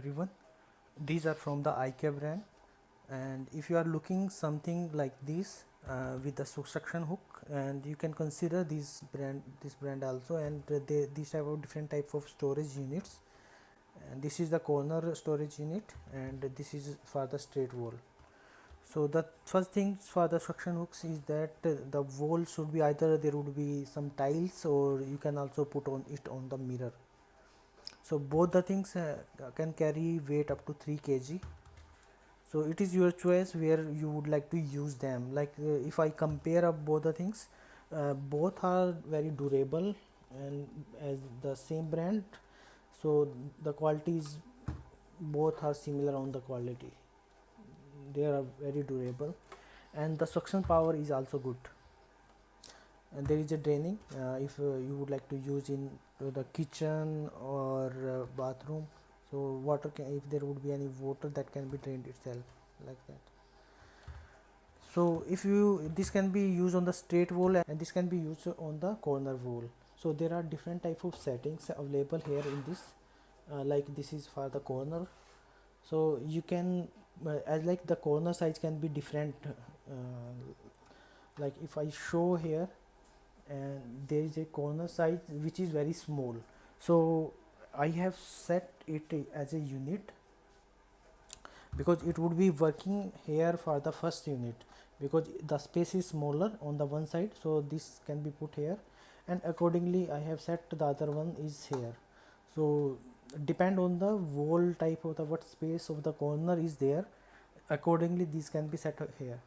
everyone. These are from the IKEA brand, and if you are looking something like this with the suction hook, and you can consider this brand also, and these type of different type of storage units. And this is the corner storage unit, and this is for the straight wall. So the first thing for the suction hooks is that the wall should be either there would be some tiles, or you can also put on it on the mirror. So both the things can carry weight up to 3 kg. So it is your choice where you would like to use them. Like if I compare up both the things, both are very durable and as the same brand, so the quality is, both are similar on the quality. They are very durable, and the suction power is also good. And there is a draining if you would like to use in the kitchen or bathroom. So water can, if there would be any water, that can be drained itself like that. So if you, this can be used on the straight wall, and this can be used on the corner wall. So there are different type of settings available here in this, like this is for the corner. So you can as like the corner size can be different, like if I show here, and there is a corner size which is very small. So I have set it as a unit, because it would be working here for the first unit, because the space is smaller on the one side, so this can be put here, and accordingly I have set the other one is here. So depend on the wall type of the what space of the corner is there, accordingly these can be set here.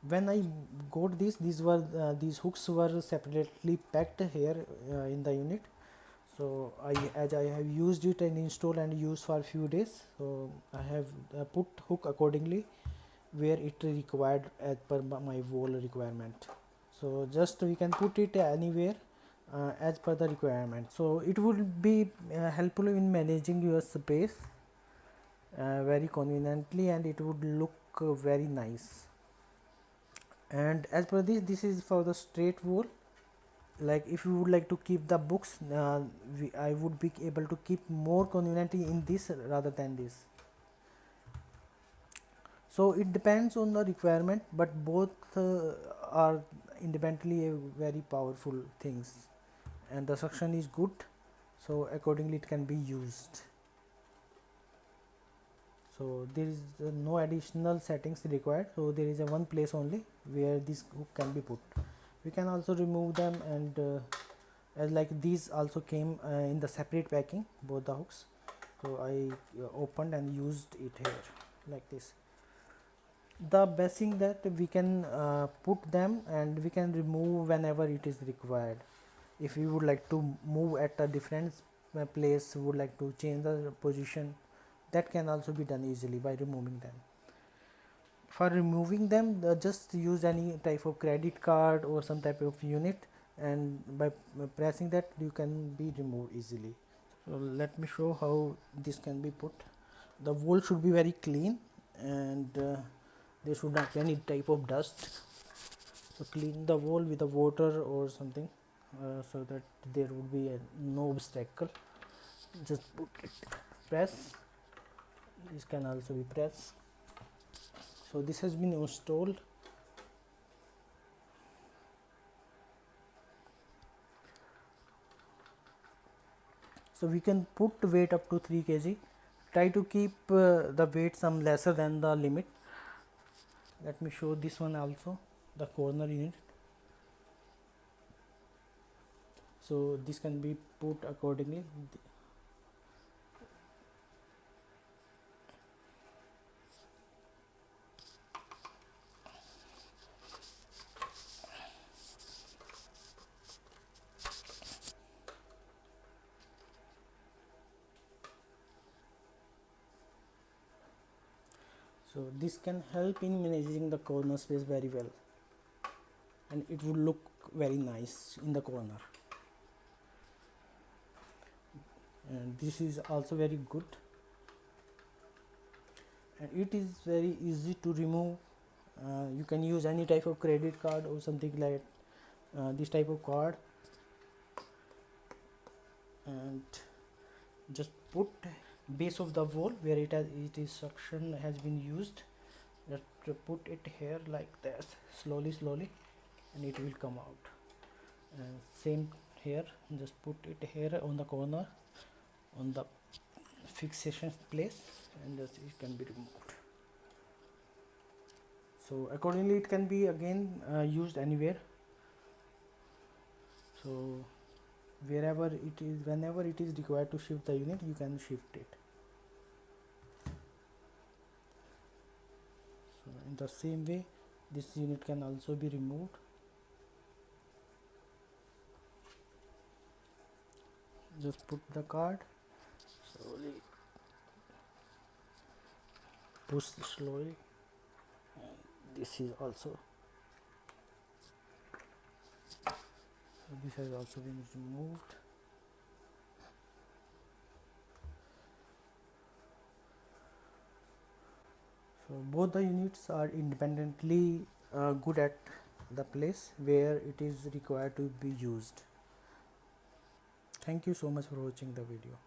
When I got this, these hooks were separately packed here in the unit. So as I have used it and installed and used for a few days, so I have put hook accordingly where it required as per my wall requirement. So just we can put it anywhere as per the requirement. So it would be helpful in managing your space very conveniently, and it would look very nice. And as per this is for the straight wall. Like if you would like to keep the books, I would be able to keep more conveniently in this rather than this. So it depends on the requirement, but both are independently a very powerful things, and the suction is good, so accordingly it can be used. So there is no additional settings required, so there is a one place only where this hook can be put. We can also remove them, and as like these also came in the separate packing, both the hooks. So I opened and used it here like this. The best thing that we can put them, and we can remove whenever it is required. If we would like to move at a different place, would like to change the position, that can also be done easily by removing them. For removing them, just use any type of credit card or some type of unit, and by pressing that you can be removed easily. So let me show how this can be put. The wall should be very clean, and there should not be any type of dust. So clean the wall with the water or something, so that there would be no obstacle. Just put it, press. This can also be pressed. So this has been installed. So we can put weight up to 3 kg. Try to keep the weight some lesser than the limit. Let me show this one also, the corner unit. So this can be put accordingly. So this can help in managing the corner space very well, and it would look very nice in the corner. And this is also very good, and it is very easy to remove. You can use any type of credit card or something like this type of card, and just put base of the wall where it is suction has been used. Just to put it here like this, slowly, and it will come out. And same here, just put it here on the corner on the fixation place, and just it can be removed. So accordingly it can be again used anywhere. So wherever it is, whenever it is required to shift the unit, you can shift it. So in the same way, this unit can also be removed. Just put the card, slowly push slowly, and this is also, this has also been removed. So both the units are independently good at the place where it is required to be used. Thank you so much for watching the video.